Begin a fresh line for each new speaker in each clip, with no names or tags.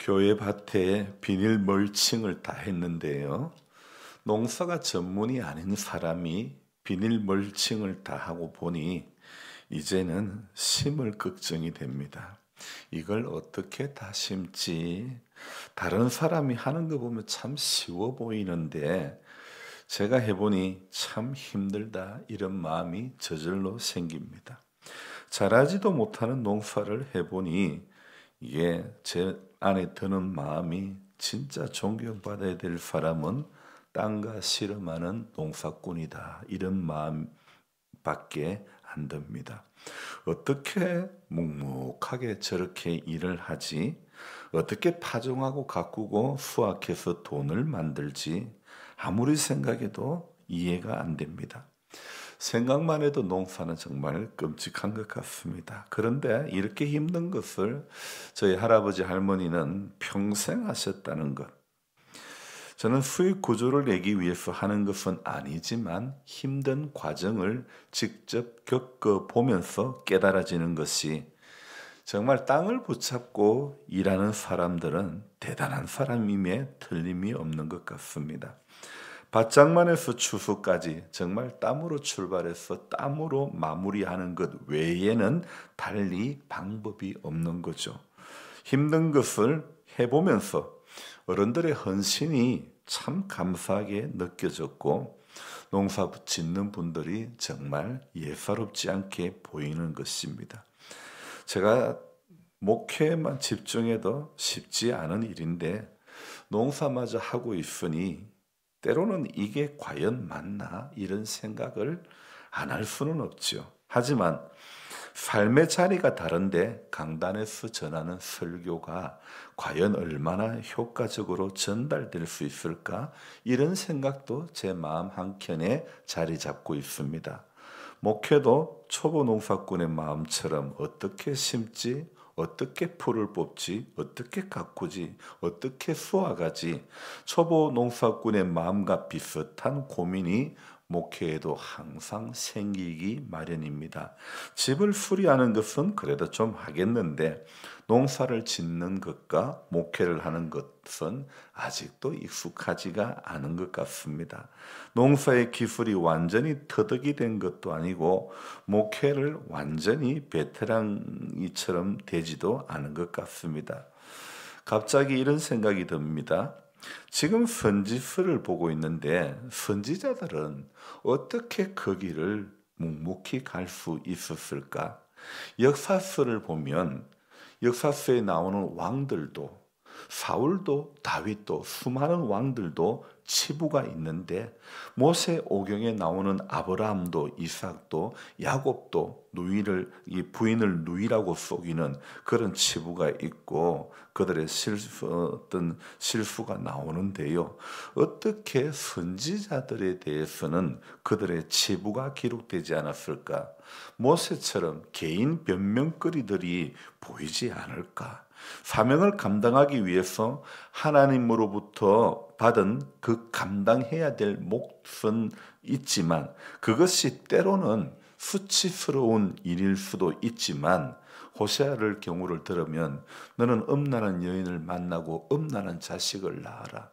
교회 밭에 비닐 멀칭을 다 했는데요. 농사가 전문이 아닌 사람이 비닐 멀칭을 다 하고 보니 이제는 심을 걱정이 됩니다. 이걸 어떻게 다 심지? 다른 사람이 하는 거 보면 참 쉬워 보이는데 제가 해보니 참 힘들다 이런 마음이 저절로 생깁니다. 잘하지도 못하는 농사를 해보니 이게 제 안에 드는 마음이 진짜 존경받아야 될 사람은 땅과 씨름하는 농사꾼이다. 이런 마음밖에 안 듭니다. 어떻게 묵묵하게 저렇게 일을 하지? 어떻게 파종하고 가꾸고 수확해서 돈을 만들지? 아무리 생각해도 이해가 안 됩니다. 생각만 해도 농사는 정말 끔찍한 것 같습니다. 그런데 이렇게 힘든 것을 저희 할아버지 할머니는 평생 하셨다는 것. 저는 수익 구조를 내기 위해서 하는 것은 아니지만 힘든 과정을 직접 겪어보면서 깨달아지는 것이 정말 땅을 붙잡고 일하는 사람들은 대단한 사람임에 틀림이 없는 것 같습니다. 밭장만에서 추수까지 정말 땀으로 출발해서 땀으로 마무리하는 것 외에는 달리 방법이 없는 거죠. 힘든 것을 해보면서 어른들의 헌신이 참 감사하게 느껴졌고 농사 짓는 분들이 정말 예사롭지 않게 보이는 것입니다. 제가 목회에만 집중해도 쉽지 않은 일인데 농사마저 하고 있으니 때로는 이게 과연 맞나 이런 생각을 안 할 수는 없죠. 하지만 삶의 자리가 다른데 강단에서 전하는 설교가 과연 얼마나 효과적으로 전달될 수 있을까 이런 생각도 제 마음 한켠에 자리 잡고 있습니다. 목회도 초보 농사꾼의 마음처럼 어떻게 심지, 어떻게 풀을 뽑지, 어떻게 가꾸지, 어떻게 수확하지, 초보 농사꾼의 마음과 비슷한 고민이 목회에도 항상 생기기 마련입니다. 집을 수리하는 것은 그래도 좀 하겠는데 농사를 짓는 것과 목회를 하는 것은 아직도 익숙하지가 않은 것 같습니다. 농사의 기술이 완전히 터득이 된 것도 아니고 목회를 완전히 베테랑이처럼 되지도 않은 것 같습니다. 갑자기 이런 생각이 듭니다. 지금 선지서를 보고 있는데 선지자들은 어떻게 그 길을 묵묵히 갈 수 있었을까? 역사서를 보면 역사서에 나오는 왕들도 사울도 다윗도 수많은 왕들도 치부가 있는데 모세 오경에 나오는 아브라함도 이삭도 야곱도 누이를 이 부인을 누이라고 속이는 그런 치부가 있고 그들의 어떤 실수가 나오는데요. 어떻게 선지자들에 대해서는 그들의 치부가 기록되지 않았을까? 모세처럼 개인 변명거리들이 보이지 않을까? 사명을 감당하기 위해서 하나님으로부터 받은 그 감당해야 될 몫은 있지만 그것이 때로는 수치스러운 일일 수도 있지만 호세아를 경우를 들으면 너는 음란한 여인을 만나고 음란한 자식을 낳아라.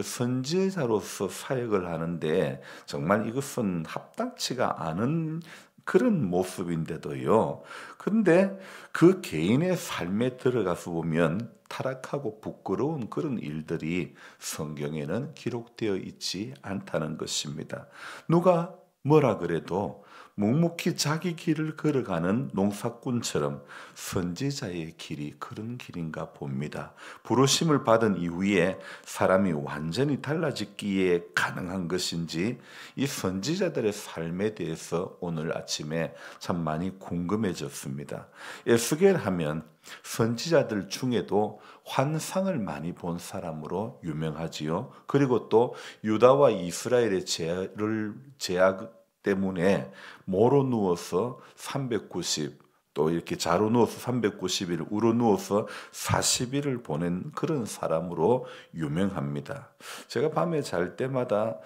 선지자로서 사역을 하는데 정말 이것은 합당치가 않은 그런 모습인데도요. 근데 그 개인의 삶에 들어가서 보면 타락하고 부끄러운 그런 일들이 성경에는 기록되어 있지 않다는 것입니다. 누가 뭐라 그래도 묵묵히 자기 길을 걸어가는 농사꾼처럼 선지자의 길이 그런 길인가 봅니다. 부르심을 받은 이후에 사람이 완전히 달라지기에 가능한 것인지 이 선지자들의 삶에 대해서 오늘 아침에 참 많이 궁금해졌습니다. 에스겔 하면 선지자들 중에도 환상을 많이 본 사람으로 유명하지요. 그리고 또 유다와 이스라엘의 제약 때문에 모로 누워서 390, 또 이렇게 자로 누워서 390일, 우로 누워서 40일을 보낸 그런 사람으로 유명합니다. 제가 밤에 잘 때마다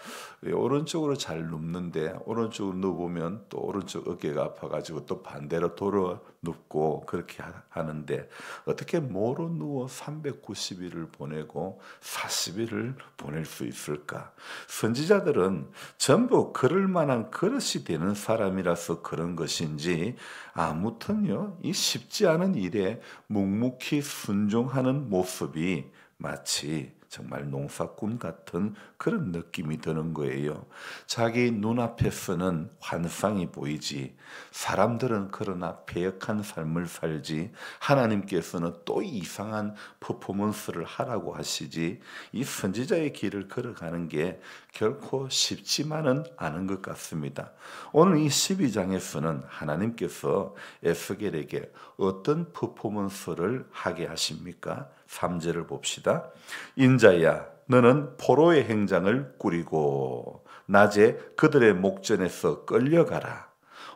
오른쪽으로 잘 눕는데 오른쪽으로 누워보면 또 오른쪽 어깨가 아파가지고 또 반대로 돌아 눕고 그렇게 하는데 어떻게 뭐로 누워 390일을 보내고 40일을 보낼 수 있을까? 선지자들은 전부 그럴 만한 그릇이 되는 사람이라서 그런 것인지 아무튼요, 이 쉽지 않은 일에 묵묵히 순종하는 모습이 마치 정말 농사꾼 같은 그런 느낌이 드는 거예요. 자기 눈앞에서는 환상이 보이지 사람들은 그러나 패역한 삶을 살지 하나님께서는 또 이상한 퍼포먼스를 하라고 하시지 이 선지자의 길을 걸어가는 게 결코 쉽지만은 않은 것 같습니다. 오늘 이 12장에서는 하나님께서 에스겔에게 어떤 퍼포먼스를 하게 하십니까? 3절을 봅시다. 인자야 너는 포로의 행장을 꾸리고 낮에 그들의 목전에서 끌려가라.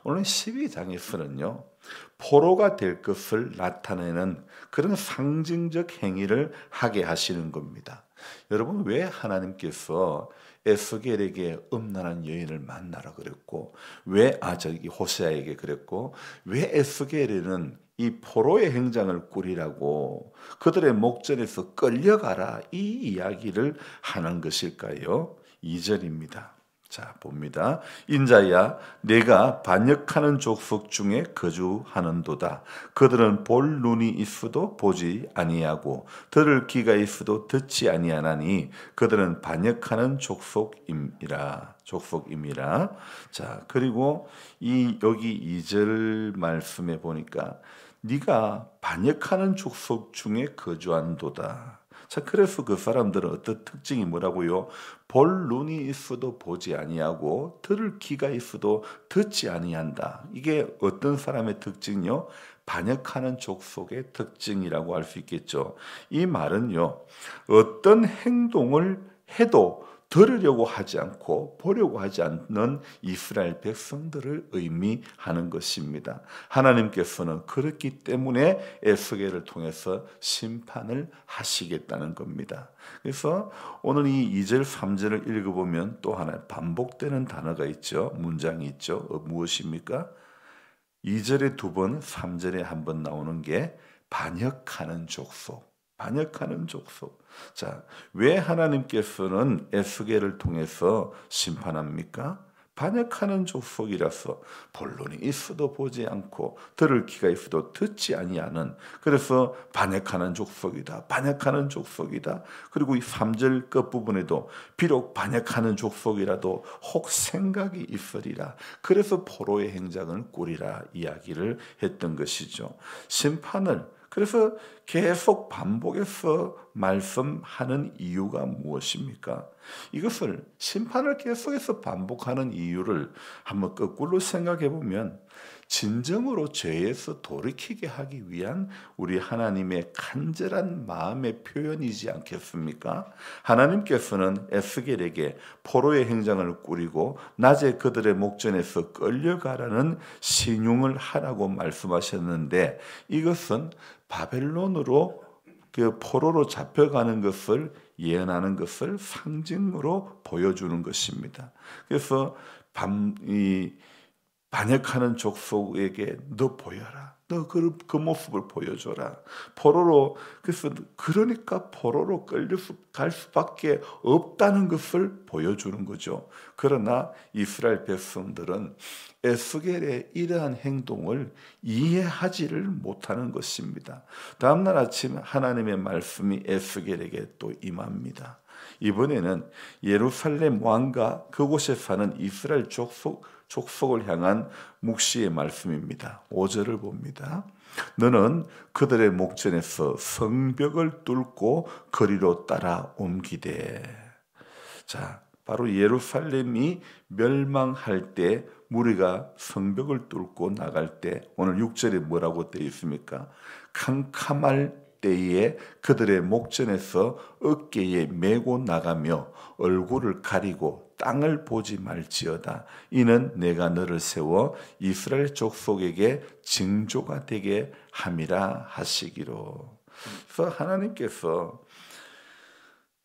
오늘 12장에서는요. 포로가 될 것을 나타내는 그런 상징적 행위를 하게 하시는 겁니다. 여러분 왜 하나님께서 에스겔에게 음란한 여인을 만나라 그랬고 저기 호세아에게 그랬고 왜 에스겔에는 이 포로의 행장을 꾸리라고 그들의 목전에서 끌려가라 이 이야기를 하는 것일까요? 2절입니다. 자 봅니다. 인자야 내가 반역하는 족속 중에 거주하는도다. 그들은 볼 눈이 있어도 보지 아니하고 들을 귀가 있어도 듣지 아니하나니 그들은 반역하는 족속임이라. 자 그리고 여기 2절 말씀에 보니까 네가 반역하는 족속 중에 거주한도다. 자, 그래서 그 사람들은 어떤 특징이 뭐라고요? 볼 눈이 있어도 보지 아니하고 들을 귀가 있어도 듣지 아니한다. 이게 어떤 사람의 특징이요? 반역하는 족속의 특징이라고 할 수 있겠죠. 이 말은요. 어떤 행동을 해도 들으려고 하지 않고 보려고 하지 않는 이스라엘 백성들을 의미하는 것입니다. 하나님께서는 그렇기 때문에 에스겔을 통해서 심판을 하시겠다는 겁니다. 그래서 오늘 이 2절 3절을 읽어보면 또 하나 반복되는 단어가 있죠. 문장이 있죠. 무엇입니까? 2절에 2번, 3절에 한 번 나오는 게 반역하는 족속. 자, 왜 하나님께서는 에스겔을 통해서 심판합니까? 반역하는 족속이라서 볼 눈이 있어도 보지 않고 들을 귀가 있어도 듣지 아니하는 그래서 반역하는 족속이다. 그리고 이 3절 끝부분에도 비록 반역하는 족속이라도 혹 생각이 있으리라. 그래서 포로의 행장을 꾸리라 이야기를 했던 것이죠. 심판을 그래서 계속 반복해서 말씀하는 이유가 무엇입니까? 이것을 심판을 계속해서 반복하는 이유를 한번 거꾸로 생각해 보면 진정으로 죄에서 돌이키게 하기 위한 우리 하나님의 간절한 마음의 표현이지 않겠습니까? 하나님께서는 에스겔에게 포로의 행장을 꾸리고 낮에 그들의 목전에서 끌려가라는 신용을 하라고 말씀하셨는데 이것은 바벨론으로 그 포로로 잡혀가는 것을 예언하는 것을 상징으로 보여주는 것입니다. 그래서 반역하는 족속에게 너 보여라. 너 그 모습을 보여줘라. 그러니까 포로로 끌려갈 수밖에 없다는 것을 보여주는 거죠. 그러나 이스라엘 백성들은 에스겔의 이러한 행동을 이해하지를 못하는 것입니다. 다음날 아침 하나님의 말씀이 에스겔에게 또 임합니다. 이번에는 예루살렘 왕과 그곳에 사는 이스라엘 족속을 향한 묵시의 말씀입니다. 5절을 봅니다. 너는 그들의 목전에서 성벽을 뚫고 거리로 따라 옮기되. 자, 바로 예루살렘이 멸망할 때 무리가 성벽을 뚫고 나갈 때 오늘 6절에 뭐라고 되어 있습니까? 캄캄할 때에 그들의 목전에서 어깨에 메고 나가며 얼굴을 가리고 땅을 보지 말지어다. 이는 내가 너를 세워 이스라엘 족속에게 징조가 되게 함이라 하시기로. 그래서 하나님께서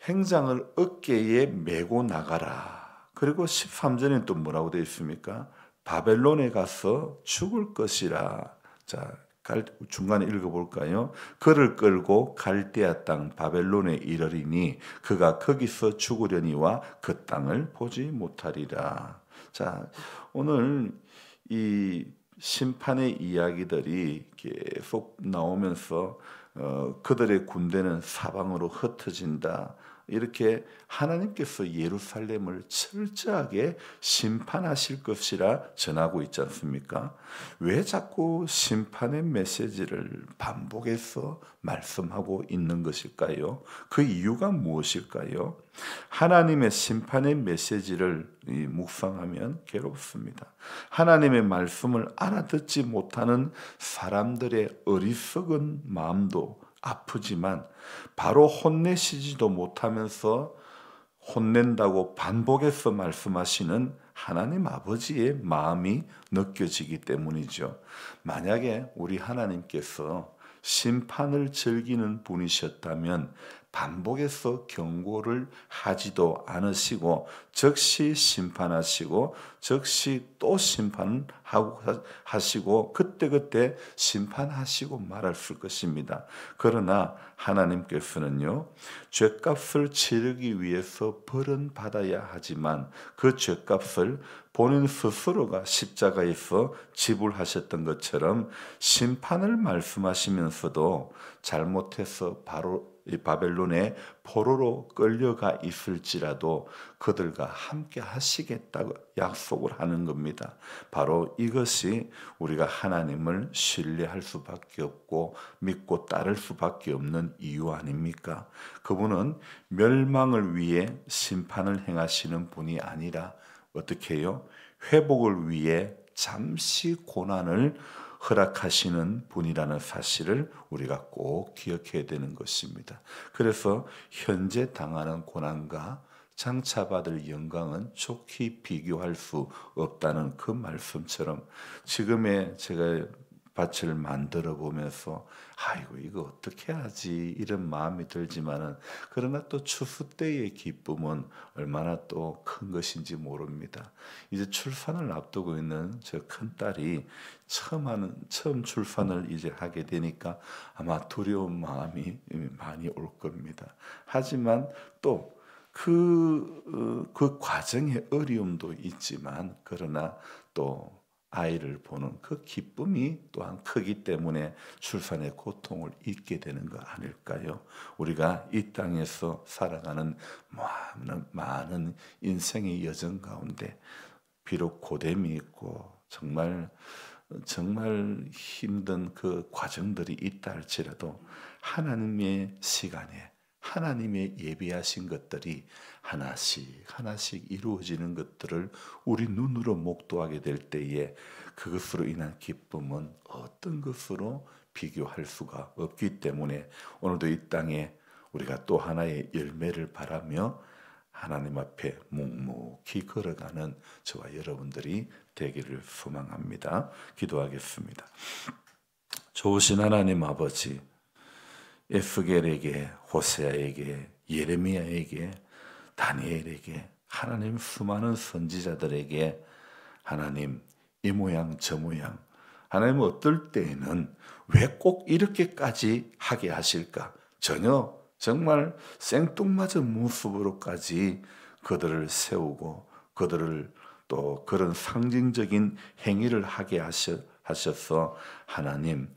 행장을 어깨에 메고 나가라. 그리고 13절에는 또 뭐라고 되어 있습니까? 바벨론에 가서 죽을 것이라. 자, 중간에 읽어볼까요? 그를 끌고 갈대아 땅 바벨론에 이르리니 그가 거기서 죽으려니와 그 땅을 보지 못하리라. 자, 오늘 이 심판의 이야기들이 계속 나오면서 그들의 군대는 사방으로 흩어진다. 이렇게 하나님께서 예루살렘을 철저하게 심판하실 것이라 전하고 있지 않습니까? 왜 자꾸 심판의 메시지를 반복해서 말씀하고 있는 것일까요? 그 이유가 무엇일까요? 하나님의 심판의 메시지를 묵상하면 괴롭습니다. 하나님의 말씀을 알아듣지 못하는 사람들의 어리석은 마음도 아프지만 바로 혼내시지도 못하면서 혼낸다고 반복해서 말씀하시는 하나님 아버지의 마음이 느껴지기 때문이죠. 만약에 우리 하나님께서 심판을 즐기는 분이셨다면 반복해서 경고를 하지도 않으시고 즉시 심판하시고 즉시 또 심판하시고 그때그때 심판하시고 말았을 것입니다. 그러나 하나님께서는요, 죄값을 치르기 위해서 벌은 받아야 하지만 그 죄값을 본인 스스로가 십자가에서 지불하셨던 것처럼 심판을 말씀하시면서도 잘못해서 바로 이 바벨론의 포로로 끌려가 있을지라도 그들과 함께 하시겠다고 약속을 하는 겁니다. 바로 이것이 우리가 하나님을 신뢰할 수밖에 없고 믿고 따를 수밖에 없는 이유 아닙니까? 그분은 멸망을 위해 심판을 행하시는 분이 아니라 어떻게 해요? 회복을 위해 잠시 고난을 허락하시는 분이라는 사실을 우리가 꼭 기억해야 되는 것입니다. 그래서 현재 당하는 고난과 장차 받을 영광은 좋게 비교할 수 없다는 그 말씀처럼 지금의 제가 밭을 만들어 보면서 아이고 이거 어떻게 하지 이런 마음이 들지만은 그러나 또 추수 때의 기쁨은 얼마나 또 큰 것인지 모릅니다. 이제 출산을 앞두고 있는 저 큰 딸이 처음 출산을 이제 하게 되니까 아마 두려운 마음이 많이 올 겁니다. 하지만 또 그 과정의 어려움도 있지만 그러나 또 아이를 보는 그 기쁨이 또한 크기 때문에 출산의 고통을 잊게 되는 거 아닐까요? 우리가 이 땅에서 살아가는 많은 인생의 여정 가운데 비록 고됨이 있고 정말 힘든 그 과정들이 있다 할지라도 하나님의 시간에 하나님의 예비하신 것들이 하나씩 이루어지는 것들을 우리 눈으로 목도하게 될 때에 그것으로 인한 기쁨은 어떤 것으로 비교할 수가 없기 때문에 오늘도 이 땅에 우리가 또 하나의 열매를 바라며 하나님 앞에 묵묵히 걸어가는 저와 여러분들이 되기를 소망합니다. 기도하겠습니다. 좋으신 하나님 아버지, 에스겔에게, 호세아에게, 예레미야에게, 다니엘에게, 하나님 수많은 선지자들에게 하나님 이 모양 저 모양, 하나님 어떨 때에는 왜 꼭 이렇게까지 하게 하실까? 전혀 정말 생뚱맞은 모습으로까지 그들을 세우고 그들을 또 그런 상징적인 행위를 하게 하셔서 하나님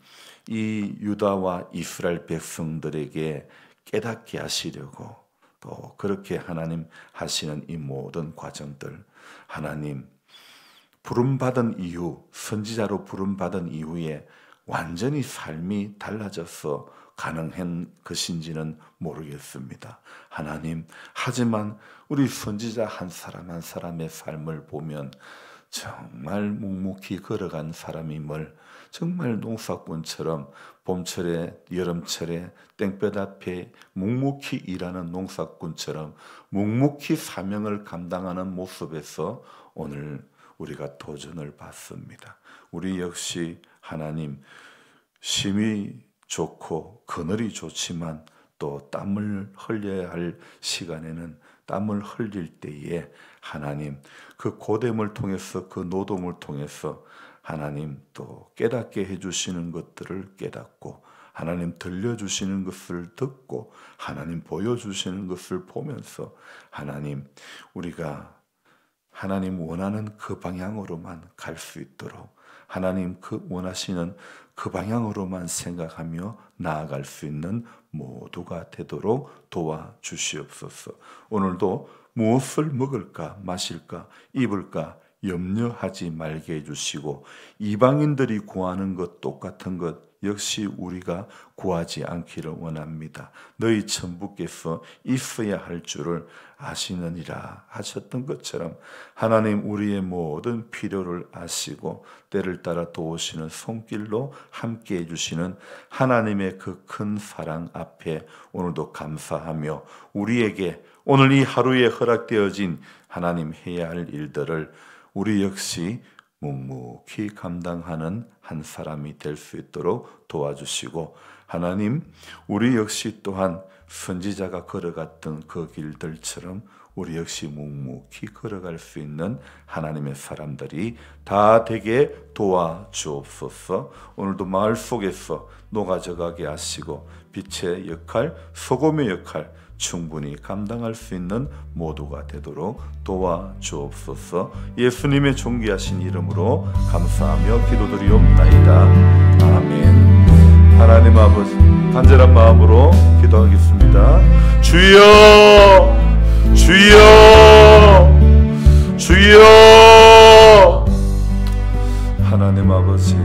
이 유다와 이스라엘 백성들에게 깨닫게 하시려고 또 그렇게 하나님 하시는 이 모든 과정들 하나님 부름받은 이후 선지자로 부름받은 이후에 완전히 삶이 달라져서 가능한 것인지는 모르겠습니다. 하나님, 하지만 우리 선지자 한 사람 한 사람의 삶을 보면 정말 묵묵히 걸어간 사람임을 정말 농사꾼처럼 봄철에 여름철에 땡볕 앞에 묵묵히 일하는 농사꾼처럼 묵묵히 사명을 감당하는 모습에서 오늘 우리가 도전을 받습니다. 우리 역시 하나님 심히 좋고 그늘이 좋지만 또 땀을 흘려야 할 시간에는 땀을 흘릴 때에 하나님 그 고됨을 통해서 그 노동을 통해서 하나님 또 깨닫게 해주시는 것들을 깨닫고, 하나님 들려주시는 것을 듣고, 하나님 보여주시는 것을 보면서 하나님, 우리가 하나님 원하는 그 방향으로만 갈 수 있도록, 하나님 그 원하시는 그 방향으로만 생각하며 나아갈 수 있는 모두가 되도록 도와주시옵소서. 오늘도 무엇을 먹을까 마실까 입을까 염려하지 말게 해주시고, 이방인들이 구하는 것 똑같은 것 역시 우리가 구하지 않기를 원합니다. 너희 천부께서 있어야 할 줄을 아시느니라 하셨던 것처럼 하나님 우리의 모든 필요를 아시고 때를 따라 도우시는 손길로 함께 해주시는 하나님의 그 큰 사랑 앞에 오늘도 감사하며, 우리에게 오늘 이 하루에 허락되어진 하나님 해야 할 일들을 우리 역시 묵묵히 감당하는 한 사람이 될 수 있도록 도와주시고, 하나님 우리 역시 또한 선지자가 걸어갔던 그 길들처럼 우리 역시 묵묵히 걸어갈 수 있는 하나님의 사람들이 다 되게 도와주옵소서. 오늘도 마을 속에서 녹아져가게 하시고 빛의 역할, 소금의 역할 충분히 감당할 수 있는 모두가 되도록 도와주옵소서. 예수님의 존귀하신 이름으로 감사하며 기도드리옵나이다. 아멘. 하나님 아버지, 간절한 마음으로 기도하겠습니다. 주여, 주여, 주여. 하나님 아버지,